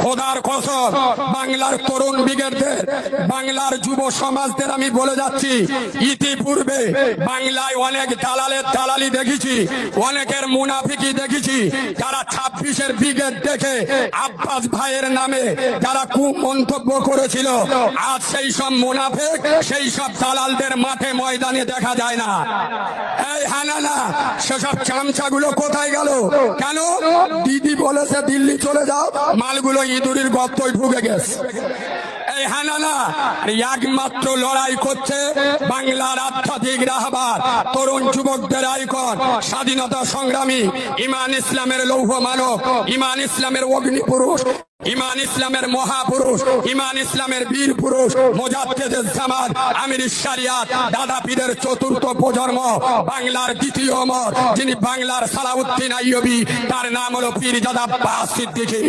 খোদার কসম বাংলার তরুণ ব্রিগেডদের, বাংলার যুব সমাজদের আমি বলে যাচ্ছি, ইতিপূর্বে বাংলায় অনেক দালালের দালালি দেখেছি, অনেকের মুনাফিকি দেখেছি। যারা 26-এর ব্রিগেড দেখে আব্বাস ভাইয়ের নামে যারা কুমন্তব্য করেছিল, আজ সেই সব মুনাফিক, সেই সব দালালদের মাঠে ময়দানে দেখা যায় না। এই হানানা সেসব চামচাগুলো কোথায় গেল? কেন? দিদি বলেছে দিল্লি চলে যাও, মালগুলো ইঁদুরের গর্তয় ঢুকে গেছে। এই হানানা একমাত্র লড়াই করছে বাংলার আধ্যাত্মিক রাহবার, তরুণ যুবকদের আইকন, স্বাধীনতা সংগ্রামী, ইমান ইসলামের লৌহ মানব, ইমান ইসলামের অগ্নি পুরুষ, ইমান ইসলামের মহাপুরুষ, ইমান ইসলামের বীর পুরুষ, মুজাদ্দিদুল জামান, আমির শরিয়াত, দাদা পীরের চতুর্থ প্রজন্ম, বাংলার দ্বিতীয় ওমর, যিনি বাংলার সালাউদ্দিন আইয়ুবী, তার নাম হলো পীরজাদা আব্বাস সিদ্দিকী।